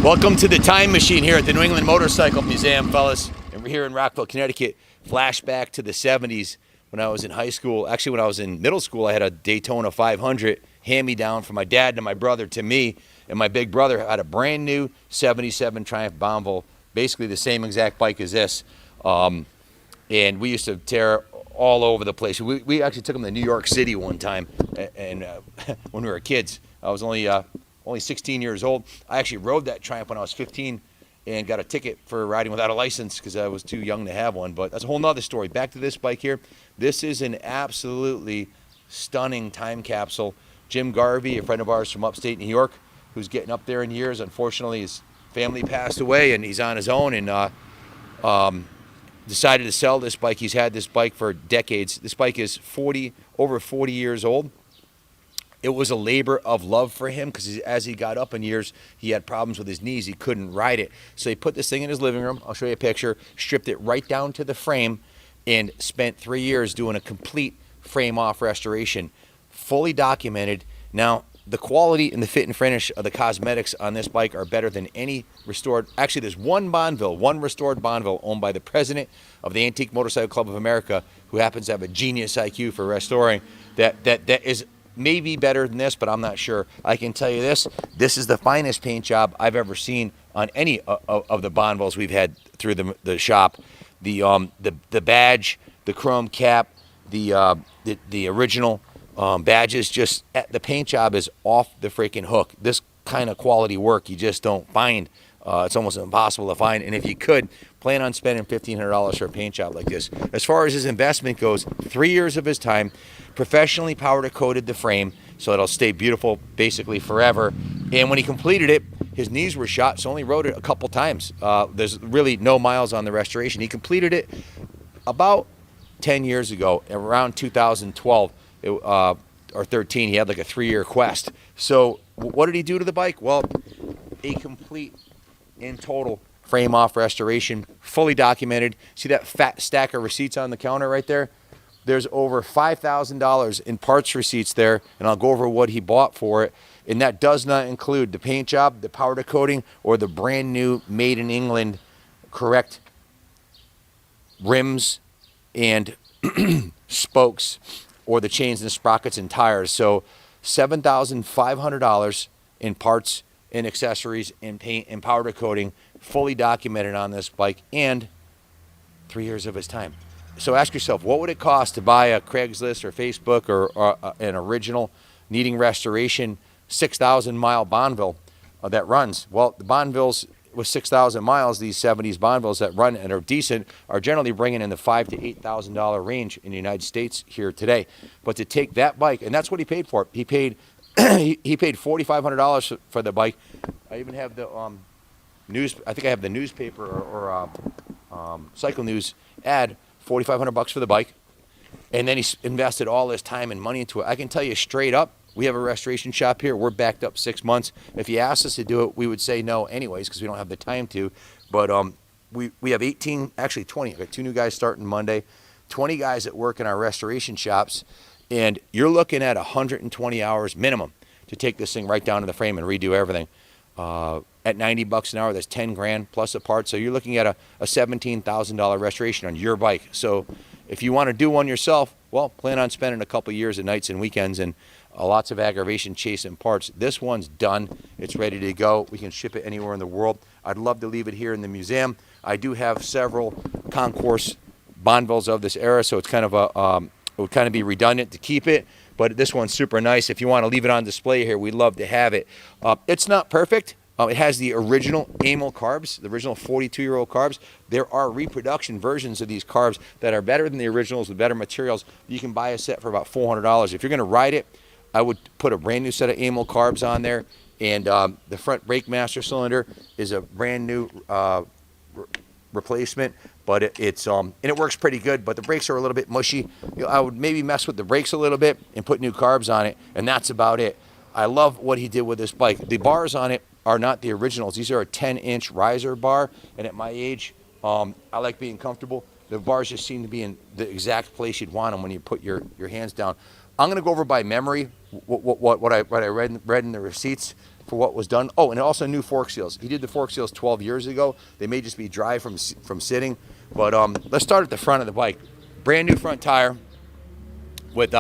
Welcome to the Time Machine here at the New England Motorcycle Museum, fellas. And we're here in Rockville, Connecticut. Flashback to the 70s when I was in high school. Actually, when I was in middle school, I had a Daytona 500 hand-me-down from my dad to my brother to me. And my big brother had a brand new 77 Triumph Bonneville, basically the same exact bike as this. And we used to tear all over the place. We actually took him to New York City one time, and when we were kids. I was only 16 years old. I actually rode that Triumph when I was 15 and got a ticket for riding without a license because I was too young to have one. But that's a whole nother story. Back to this bike here. This is an absolutely stunning time capsule. Jim Garvey, a friend of ours from upstate New York, who's getting up there in years. Unfortunately, his family passed away and he's on his own, and decided to sell this bike. He's had this bike for decades. This bike is over 40 years old. It was a labor of love for him because as he got up in years, he had problems with his knees. He couldn't ride it. So he put this thing in his living room. I'll show you a picture. Stripped it right down to the frame and spent 3 years doing a complete frame-off restoration. Fully documented. Now, the quality and the fit and finish of the cosmetics on this bike are better than any restored. Actually, there's one restored Bonneville owned by the president of the Antique Motorcycle Club of America, who happens to have a genius IQ for restoring, that is maybe better than this, but I'm not sure. I can tell you this is the finest paint job I've ever seen on any of the Bonnevilles we've had through the shop. The badge, the chrome cap, the original badges, just the paint job is off the freaking hook. This kind of quality work you just don't find. It's almost impossible to find, and if you could, plan on spending $1,500 for a paint job like this. As far as his investment goes, 3 years of his time, professionally powder coated the frame so it'll stay beautiful basically forever. And when he completed it, his knees were shot, so only rode it a couple times. There's really no miles on the restoration. He completed it about 10 years ago, around 2012 or 13. He had like a 3-year quest. So what did he do to the bike? Well, a complete in total frame-off restoration, fully documented. See that fat stack of receipts on the counter right there? There's over $5,000 in parts receipts there, and I'll go over what he bought for it. And that does not include the paint job, the powder coating, or the brand new made in England correct rims and spokes, or the chains and sprockets and tires. So $7,500 in parts and accessories and paint and powder coating, fully documented on this bike, and 3 years of his time. So ask yourself, what would it cost to buy a Craigslist or Facebook or an original needing restoration 6,000 mile Bonneville that runs? Well, the Bonnevilles with 6,000 miles, these 70s Bonnevilles that run and are decent, are generally bringing in the $5,000 to $8,000 range in the United States here today. But to take that bike, and that's what he paid for it. He paid he paid $4,500 for the bike. I even have the news. I think I have the newspaper or Cycle News ad. $4,500 for the bike, and then he invested all his time and money into it. I can tell you straight up, we have a restoration shop here. We're backed up 6 months. If you asked us to do it, we would say no anyways because we don't have the time to. But we have 18, actually 20. I've got 2 new guys starting Monday, 20 guys that work in our restoration shops, and you're looking at 120 hours minimum to take this thing right down to the frame and redo everything. At $90 an hour, that's 10 grand plus a part. So you're looking at a $17,000 restoration on your bike. So if you want to do one yourself, well, plan on spending a couple years and nights and weekends and lots of aggravation chasing parts. This one's done. It's ready to go. We can ship it anywhere in the world. I'd love to leave it here in the museum. I do have several concourse Bonnevilles of this era, so it's kind of it would kind of be redundant to keep it. But this one's super nice. If you want to leave it on display here, we'd love to have it. It's not perfect. It has the original amyl carbs, the original 42-year-old carbs. There are reproduction versions of these carbs that are better than the originals with better materials. You can buy a set for about $400. If you're going to ride it, I would put a brand new set of amyl carbs on there. And the front brake master cylinder is a brand new replacement. But and it works pretty good, but the brakes are a little bit mushy. I would maybe mess with the brakes a little bit and put new carbs on it, and that's about it. I love what he did with this bike. The bars on it are not the originals. These are a 10-inch riser bar, and at my age, I like being comfortable. The bars just seem to be in the exact place you'd want them when you put your hands down. I'm going to go over by memory what I read in the receipts, for what was done. Oh, and also new fork seals. He did the fork seals 12 years ago. They may just be dry from sitting. But let's start at the front of the bike. Brand new front tire with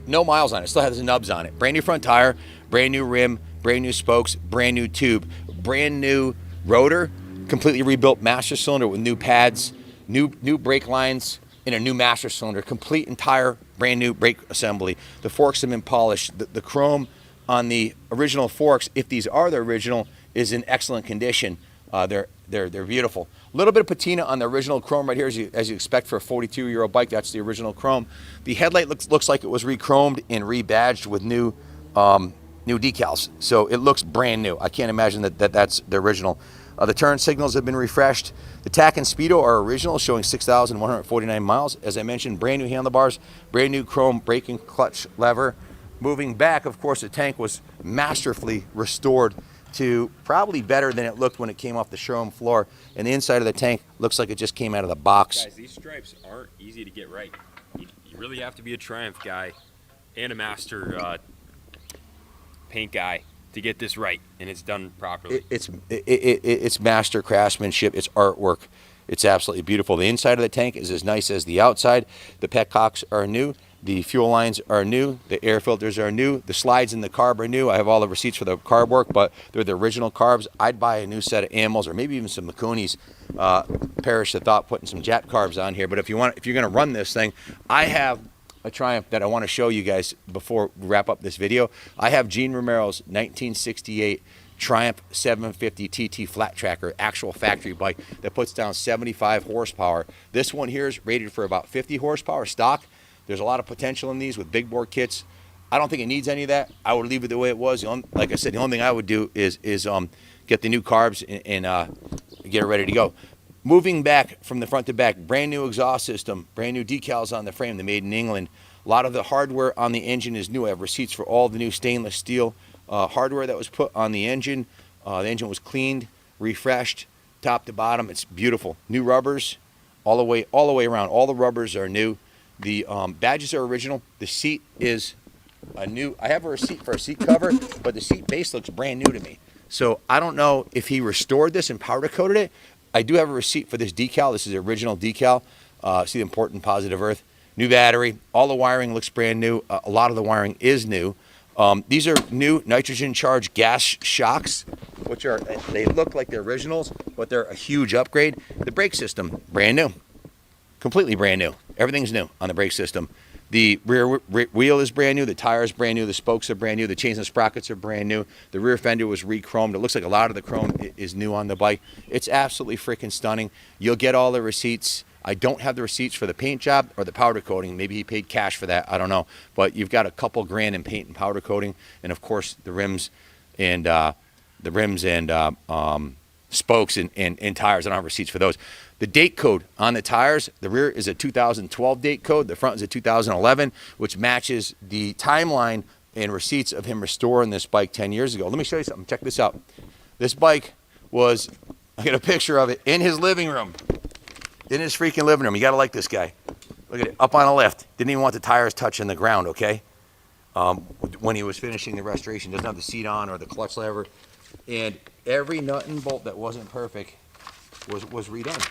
no miles on it. Still has the nubs on it. Brand new front tire, brand new rim, brand new spokes, brand new tube, brand new rotor, completely rebuilt master cylinder with new pads, new brake lines, and a new master cylinder. Complete entire brand new brake assembly. The forks have been polished. The chrome on the original forks, if these are the original, is in excellent condition. They're beautiful. A little bit of patina on the original chrome right here, as you expect for a 42-year-old bike. That's the original chrome. The headlight looks like it was re-chromed and rebadged with new decals. So it looks brand new. I can't imagine that's the original. The turn signals have been refreshed. The Tac and Speedo are original, showing 6,149 miles. As I mentioned, brand new handlebars, brand new chrome brake and clutch lever. Moving back, of course, the tank was masterfully restored to probably better than it looked when it came off the showroom floor. And the inside of the tank looks like it just came out of the box. Guys, these stripes aren't easy to get right. You really have to be a Triumph guy and a master paint guy to get this right, and it's done properly. It's master craftsmanship. It's artwork. It's absolutely beautiful. The inside of the tank is as nice as the outside. The petcocks are new. The fuel lines are new. The air filters are new. The slides in the carb are new. I have all the receipts for the carb work, but they're the original carbs. I'd buy a new set of Amels or maybe even some Micunis. Perish the thought putting some Jet carbs on here. But if you're going to run this thing, I have a Triumph that I want to show you guys before we wrap up this video. I have Gene Romero's 1968 Triumph 750 TT flat tracker, actual factory bike that puts down 75 horsepower. This one here is rated for about 50 horsepower stock. There's a lot of potential in these with big bore kits. I don't think it needs any of that. I would leave it the way it was. Like I said, the only thing I would do is get the new carbs and get it ready to go. Moving back from the front to back, brand new exhaust system, brand new decals on the frame, they're made in England. A lot of the hardware on the engine is new. I have receipts for all the new stainless steel hardware that was put on the engine. The engine was cleaned, refreshed, top to bottom. It's beautiful. New rubbers all the way around. All the rubbers are new. The badges are original. The seat is a new. I have a receipt for a seat cover, but the seat base looks brand new to me. So I don't know if he restored this and powder coated it. I do have a receipt for this decal. This is the original decal. See the important positive earth. New battery. All the wiring looks brand new. A lot of the wiring is new. These are new nitrogen charged gas shocks, which they look like the originals, but they're a huge upgrade. The brake system, brand new. Completely brand new. Everything's new on the brake system. The rear wheel is brand new. The tire is brand new. The spokes are brand new. The chains and sprockets are brand new. The rear fender was re-chromed. It looks like a lot of the chrome is new on the bike. It's absolutely freaking stunning. You'll get all the receipts. I don't have the receipts for the paint job or the powder coating. Maybe he paid cash for that. I don't know. But you've got a couple grand in paint and powder coating, and of course the rims and spokes and tires. I don't have receipts for those. The date code on the tires, the rear is a 2012 date code. The front is a 2011, which matches the timeline and receipts of him restoring this bike 10 years ago. Let me show you something. Check this out. This bike was, I got a picture of it in his living room. In his freaking living room. You got to like this guy. Look at it. Up on a lift. Didn't even want the tires touching the ground, okay? When he was finishing the restoration. Doesn't have the seat on or the clutch lever. And every nut and bolt that wasn't perfect was redone.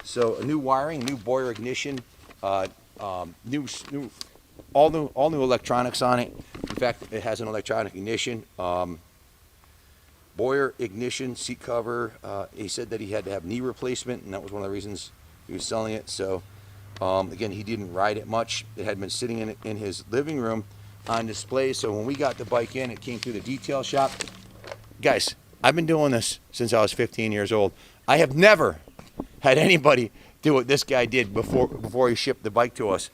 So a new wiring, new Boyer ignition, all new electronics on it. In fact, it has an electronic ignition. Boyer ignition, seat cover. He said that he had to have knee replacement, and that was one of the reasons he was selling it. So again, he didn't ride it much. It had been sitting in his living room on display. So when we got the bike in, it came through the detail shop. Guys, I've been doing this since I was 15 years old. I have never had anybody do what this guy did before he shipped the bike to us.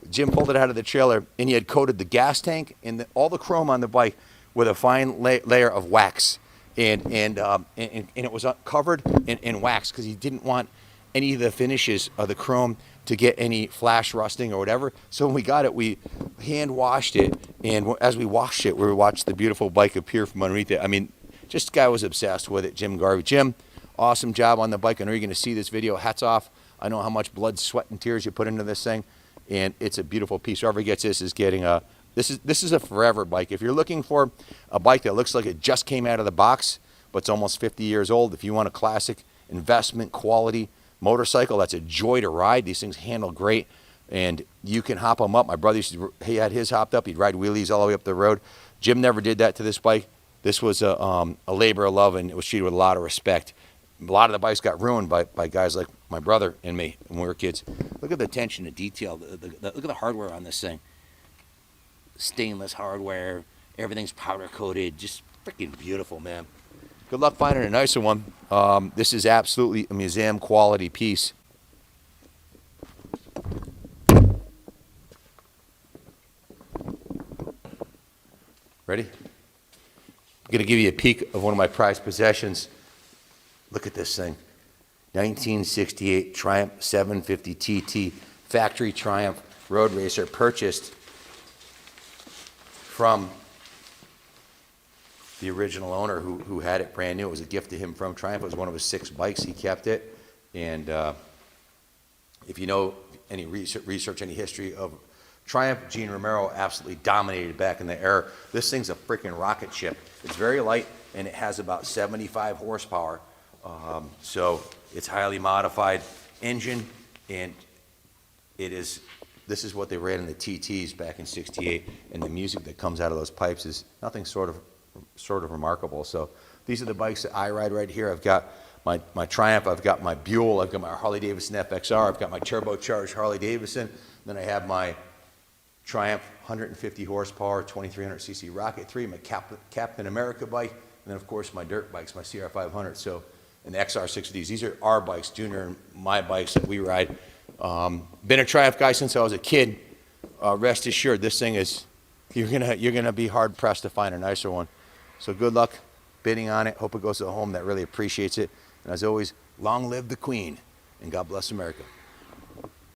Jim pulled it out of the trailer, and he had coated the gas tank and all the chrome on the bike with a fine layer of wax, and it was covered in wax because he didn't want any of the finishes of the chrome to get any flash rusting or whatever. So when we got it, we hand washed it, and as we washed it, we watched the beautiful bike appear from underneath it. I mean, just the guy was obsessed with it, Jim Garvey. Jim, awesome job on the bike. I know you're going to see this video. Hats off. I know how much blood, sweat, and tears you put into this thing, and it's a beautiful piece. Whoever gets this is getting a This is a forever bike. If you're looking for a bike that looks like it just came out of the box, but it's almost 50 years old, if you want a classic investment quality motorcycle that's a joy to ride, these things handle great, and you can hop them up. My brother he had his hopped up. He'd ride wheelies all the way up the road. Jim never did that to this bike. This was a labor of love, and it was treated with a lot of respect. A lot of the bikes got ruined by guys like my brother and me when we were kids. Look at the attention to detail. Look at the hardware on this thing. Stainless hardware. Everything's powder coated. Just freaking beautiful, man. Good luck finding a nicer one. This is absolutely a museum quality piece. Ready? I'm going to give you a peek of one of my prized possessions. Look at this thing. 1968 Triumph 750 TT, factory Triumph road racer, purchased from the original owner who had it brand new. It was a gift to him from Triumph. It was one of his 6 bikes. He kept it. And if you know any research, any history of Triumph, Gene Romero absolutely dominated back in the era. This thing's a freaking rocket ship. It's very light, and it has about 75 horsepower. So it's highly modified engine, and this is what they ran in the TTs back in '68, and the music that comes out of those pipes is nothing sort of remarkable. So these are the bikes that I ride right here. I've got my Triumph, I've got my Buell, I've got my Harley Davidson FXR, I've got my turbocharged Harley Davidson, then I have my Triumph 150 horsepower 2300cc Rocket 3, my Captain America bike, and then of course my dirt bikes, my CR500. So and the XR6 these are our bikes, Junior and my bikes that we ride. Been a Triumph guy since I was a kid. Rest assured, this thing is, you're gonna be hard pressed to find a nicer one. So good luck bidding on it. Hope it goes to a home that really appreciates it. And as always, long live the Queen, and God bless America.